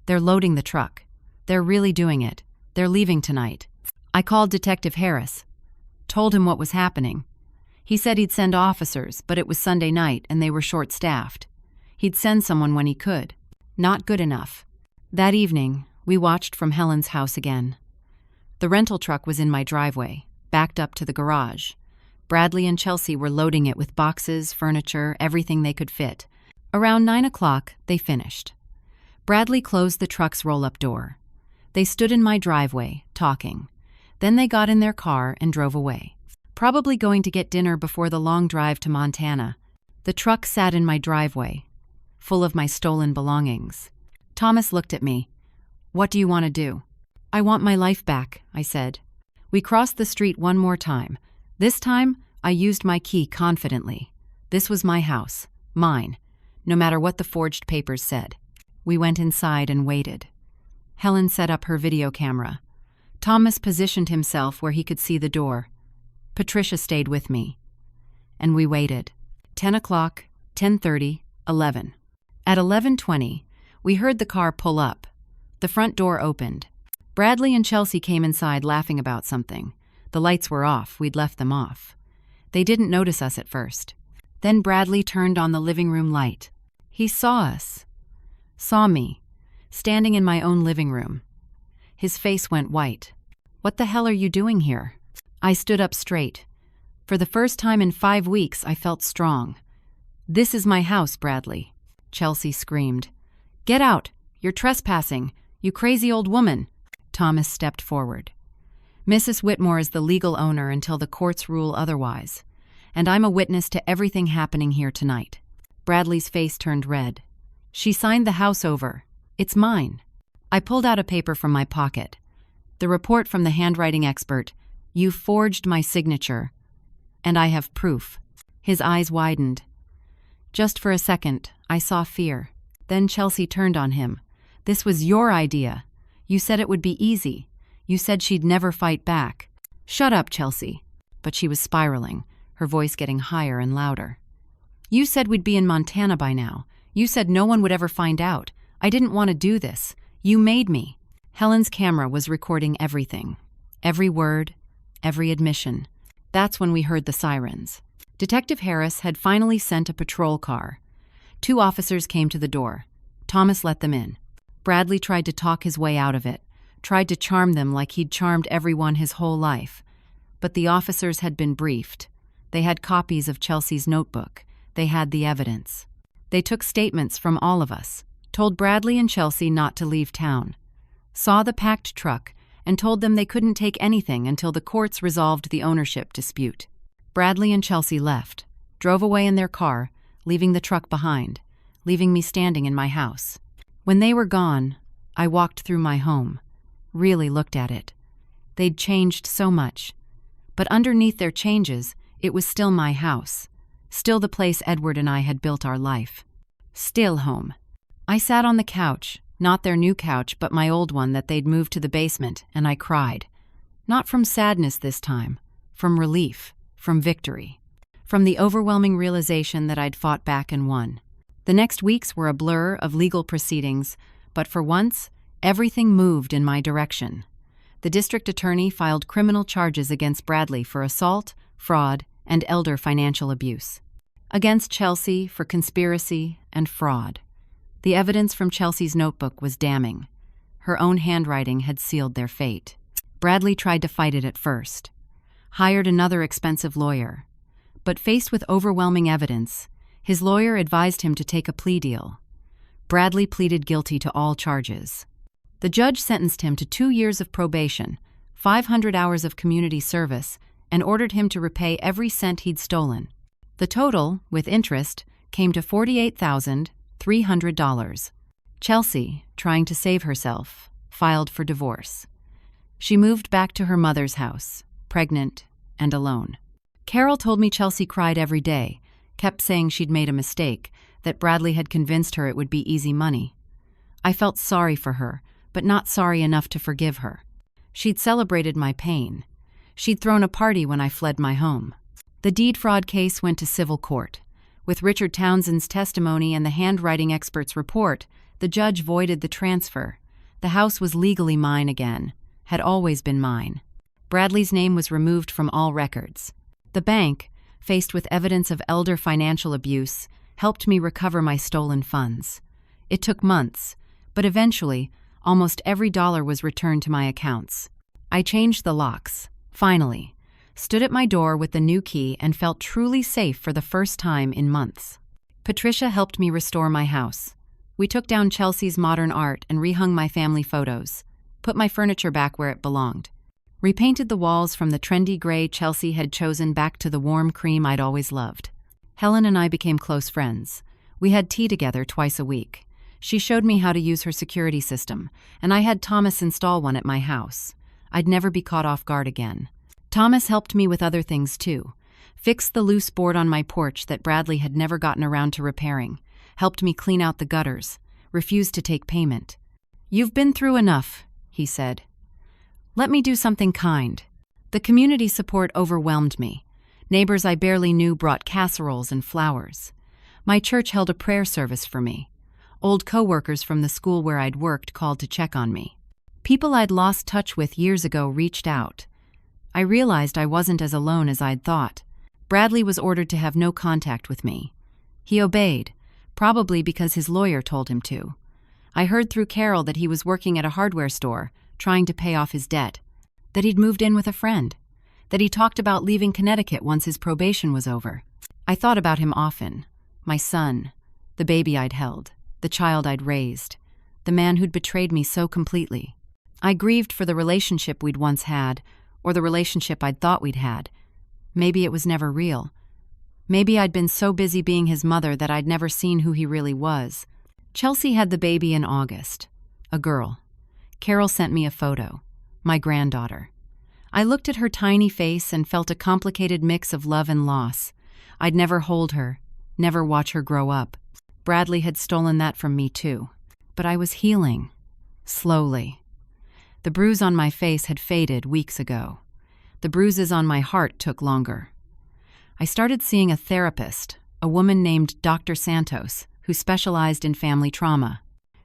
S1: "They're loading the truck. They're really doing it. They're leaving tonight." I called Detective Harris. Told him what was happening. He said he'd send officers, but it was Sunday night and they were short-staffed. He'd send someone when he could. Not good enough. That evening, we watched from Helen's house again. The rental truck was in my driveway, backed up to the garage. Bradley and Chelsea were loading it with boxes, furniture, everything they could fit. Around 9 o'clock, they finished. Bradley closed the truck's roll-up door. They stood in my driveway, talking. Then they got in their car and drove away. Probably going to get dinner before the long drive to Montana. The truck sat in my driveway, full of my stolen belongings. Thomas looked at me. "What do you want to do?" "I want my life back," I said. We crossed the street one more time. This time, I used my key confidently. This was my house, mine, no matter what the forged papers said. We went inside and waited. Helen set up her video camera. Thomas positioned himself where he could see the door. Patricia stayed with me. And we waited. 10 o'clock, 10:30, 11. At 11:20, we heard the car pull up. The front door opened. Bradley and Chelsea came inside laughing about something. The lights were off. We'd left them off. They didn't notice us at first. Then Bradley turned on the living room light. He saw us. Saw me, standing in my own living room. His face went white. "What the hell are you doing here?" I stood up straight. For the first time in 5 weeks, I felt strong. "This is my house, Bradley." Chelsea screamed. "Get out! You're trespassing! You crazy old woman!" Thomas stepped forward. "Mrs. Whitmore is the legal owner until the courts rule otherwise, and I'm a witness to everything happening here tonight." Bradley's face turned red. "She signed the house over. It's mine." I pulled out a paper from my pocket. The report from the handwriting expert. "You forged my signature, and I have proof." His eyes widened. Just for a second, I saw fear. Then Chelsea turned on him. "This was your idea. You said it would be easy. You said she'd never fight back." "Shut up, Chelsea." But she was spiraling, her voice getting higher and louder. "You said we'd be in Montana by now. You said no one would ever find out. I didn't want to do this. You made me." Helen's camera was recording everything. Every word, every admission. That's when we heard the sirens. Detective Harris had finally sent a patrol car. 2 officers came to the door. Thomas let them in. Bradley tried to talk his way out of it, tried to charm them like he'd charmed everyone his whole life. But the officers had been briefed. They had copies of Chelsea's notebook. They had the evidence. They took statements from all of us, told Bradley and Chelsea not to leave town, saw the packed truck, and told them they couldn't take anything until the courts resolved the ownership dispute. Bradley and Chelsea left, drove away in their car, leaving the truck behind, leaving me standing in my house. When they were gone, I walked through my home, really looked at it. They'd changed so much. But underneath their changes, it was still my house, still the place Edward and I had built our life. Still home. I sat on the couch, not their new couch, but my old one that they'd moved to the basement, and I cried. Not from sadness this time, from relief, from victory. from the overwhelming realization that I'd fought back and won. The next weeks were a blur of legal proceedings, but for once, everything moved in my direction. The district attorney filed criminal charges against Bradley for assault, fraud, and elder financial abuse. Against Chelsea for conspiracy and fraud. The evidence from Chelsea's notebook was damning. Her own handwriting had sealed their fate. Bradley tried to fight it at first. Hired another expensive lawyer. But faced with overwhelming evidence, his lawyer advised him to take a plea deal. Bradley pleaded guilty to all charges. The judge sentenced him to 2 years of probation, 500 hours of community service, and ordered him to repay every cent he'd stolen. The total, with interest, came to $48,300. Chelsea, trying to save herself, filed for divorce. She moved back to her mother's house, pregnant and alone. Carol told me Chelsea cried every day, kept saying she'd made a mistake, that Bradley had convinced her it would be easy money. I felt sorry for her, but not sorry enough to forgive her. She'd celebrated my pain. She'd thrown a party when I fled my home. The deed fraud case went to civil court. With Richard Townsend's testimony and the handwriting expert's report, the judge voided the transfer. The house was legally mine again, had always been mine. Bradley's name was removed from all records. The bank, faced with evidence of elder financial abuse, helped me recover my stolen funds. It took months, but eventually, almost every dollar was returned to my accounts. I changed the locks, finally, stood at my door with the new key and felt truly safe for the first time in months. Patricia helped me restore my house. We took down Chelsea's modern art and rehung my family photos, put my furniture back where it belonged, repainted the walls from the trendy gray Chelsea had chosen back to the warm cream I'd always loved. Helen and I became close friends. We had tea together twice a week. She showed me how to use her security system, and I had Thomas install one at my house. I'd never be caught off guard again. Thomas helped me with other things too. Fixed the loose board on my porch that Bradley had never gotten around to repairing, helped me clean out the gutters, refused to take payment. "You've been through enough," he said. "Let me do something kind." The community support overwhelmed me. Neighbors I barely knew brought casseroles and flowers. My church held a prayer service for me. Old co-workers from the school where I'd worked called to check on me. People I'd lost touch with years ago reached out. I realized I wasn't as alone as I'd thought. Bradley was ordered to have no contact with me. He obeyed, probably because his lawyer told him to. I heard through Carol that he was working at a hardware store, trying to pay off his debt, that he'd moved in with a friend, that he talked about leaving Connecticut once his probation was over. I thought about him often. My son, the baby I'd held, the child I'd raised, the man who'd betrayed me so completely. I grieved for the relationship we'd once had, or the relationship I'd thought we'd had. Maybe it was never real. Maybe I'd been so busy being his mother that I'd never seen who he really was. Chelsea had the baby in August, a girl. Carol sent me a photo, my granddaughter. I looked at her tiny face and felt a complicated mix of love and loss. I'd never hold her, never watch her grow up. Bradley had stolen that from me too. But I was healing, slowly. The bruise on my face had faded weeks ago. The bruises on my heart took longer. I started seeing a therapist, a woman named Dr. Santos, who specialized in family trauma.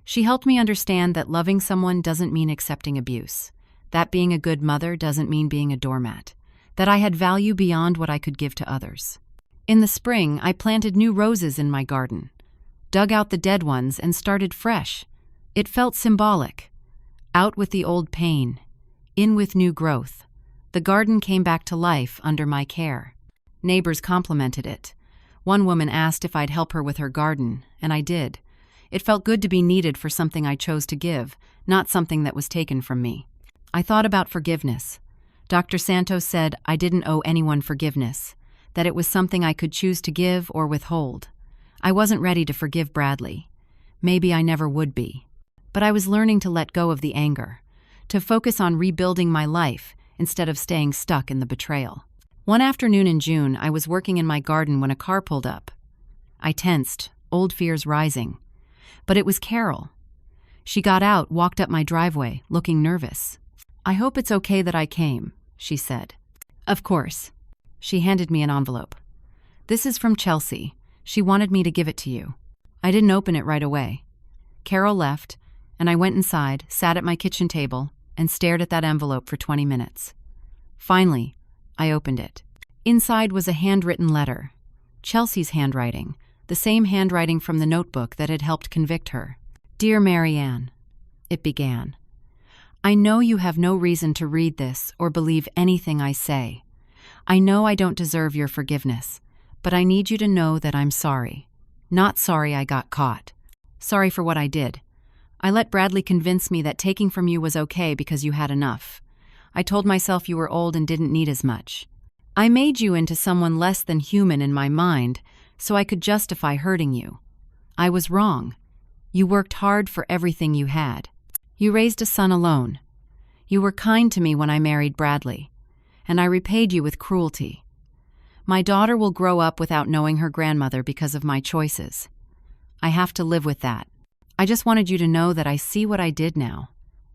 S1: She helped me understand that loving someone doesn't mean accepting abuse, that being a good mother doesn't mean being a doormat, that I had value beyond what I could give to others. In the spring, I planted new roses in my garden, dug out the dead ones and started fresh. It felt symbolic. Out with the old pain, in with new growth. The garden came back to life under my care. Neighbors complimented it. One woman asked if I'd help her with her garden, and I did. It felt good to be needed for something I chose to give, not something that was taken from me. I thought about forgiveness. Dr. Santos said I didn't owe anyone forgiveness, that it was something I could choose to give or withhold. I wasn't ready to forgive Bradley. Maybe I never would be. But I was learning to let go of the anger, to focus on rebuilding my life instead of staying stuck in the betrayal. One afternoon in June, I was working in my garden when a car pulled up. I tensed, old fears rising. But it was Carol. She got out, walked up my driveway, looking nervous. "I hope it's okay that I came," she said. "Of course." She handed me an envelope. This is from Chelsea. She wanted me to give it to you. I didn't open it right away. Carol left, and I went inside, sat at my kitchen table, and stared at that envelope for 20 minutes. Finally, I opened it. Inside was a handwritten letter. Chelsea's handwriting, the same handwriting from the notebook that had helped convict her. "Dear Marianne," it began. "I know you have no reason to read this or believe anything I say. I know I don't deserve your forgiveness, but I need you to know that I'm sorry. Not sorry I got caught. Sorry for what I did. I let Bradley convince me that taking from you was okay because you had enough. I told myself you were old and didn't need as much. I made you into someone less than human in my mind so I could justify hurting you. I was wrong. You worked hard for everything you had. You raised a son alone. You were kind to me when I married Bradley, and I repaid you with cruelty. My daughter will grow up without knowing her grandmother because of my choices. I have to live with that. I just wanted you to know that I see what I did now.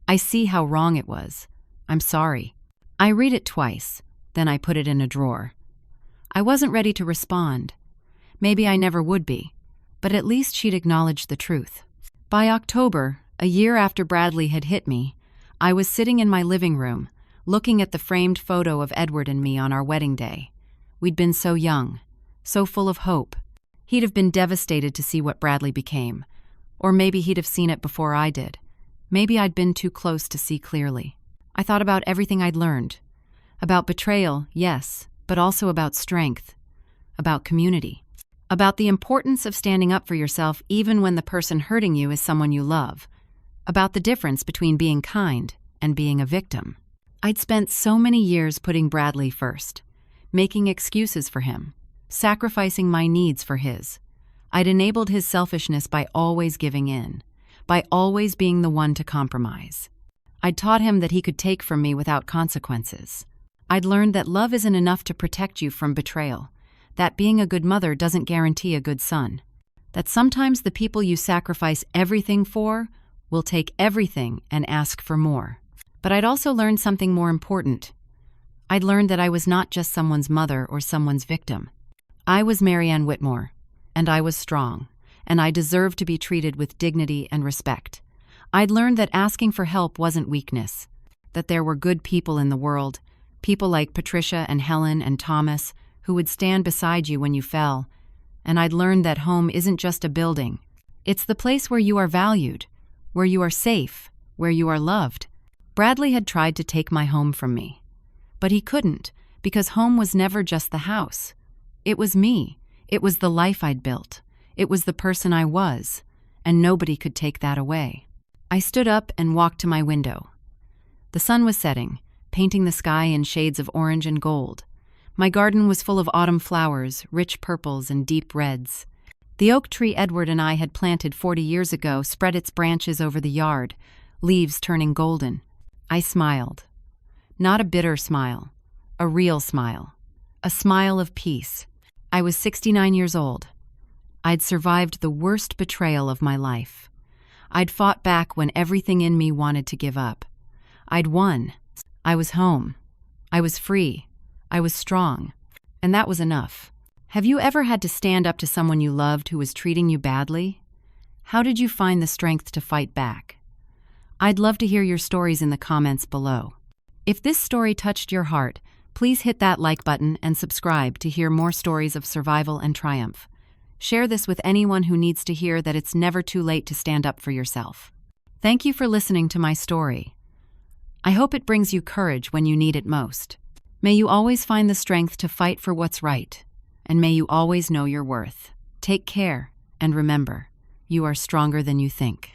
S1: I see how wrong it was. I'm sorry." I read it twice, then I put it in a drawer. I wasn't ready to respond. Maybe I never would be, but at least she'd acknowledged the truth. By October, a year after Bradley had hit me, I was sitting in my living room, looking at the framed photo of Edward and me on our wedding day. We'd been so young, so full of hope. He'd have been devastated to see what Bradley became. Or maybe he'd have seen it before I did. Maybe I'd been too close to see clearly. I thought about everything I'd learned. About betrayal, yes, but also about strength. About community. About the importance of standing up for yourself even when the person hurting you is someone you love. About the difference between being kind and being a victim. I'd spent so many years putting Bradley first, making excuses for him, sacrificing my needs for his. I'd enabled his selfishness by always giving in, by always being the one to compromise. I'd taught him that he could take from me without consequences. I'd learned that love isn't enough to protect you from betrayal, that being a good mother doesn't guarantee a good son, that sometimes the people you sacrifice everything for will take everything and ask for more. But I'd also learned something more important. I'd learned that I was not just someone's mother or someone's victim. I was Marianne Whitmore, and I was strong, and I deserved to be treated with dignity and respect. I'd learned that asking for help wasn't weakness, that there were good people in the world, people like Patricia and Helen and Thomas, who would stand beside you when you fell. And I'd learned that home isn't just a building. It's the place where you are valued, where you are safe, where you are loved. Bradley had tried to take my home from me. But he couldn't, because home was never just the house. It was me. It was the life I'd built. It was the person I was, and nobody could take that away. I stood up and walked to my window. The sun was setting, painting the sky in shades of orange and gold. My garden was full of autumn flowers, rich purples and deep reds. The oak tree Edward and I had planted 40 years ago spread its branches over the yard, leaves turning golden. I smiled. Not a bitter smile, a real smile. A smile of peace. I was 69 years old. I'd survived the worst betrayal of my life. I'd fought back when everything in me wanted to give up. I'd won. I was home. I was free. I was strong. And that was enough. Have you ever had to stand up to someone you loved who was treating you badly? How did you find the strength to fight back? I'd love to hear your stories in the comments below. If this story touched your heart, please hit that like button and subscribe to hear more stories of survival and triumph. Share this with anyone who needs to hear that it's never too late to stand up for yourself. Thank you for listening to my story. I hope it brings you courage when you need it most. May you always find the strength to fight for what's right, and may you always know your worth. Take care, and remember, you are stronger than you think.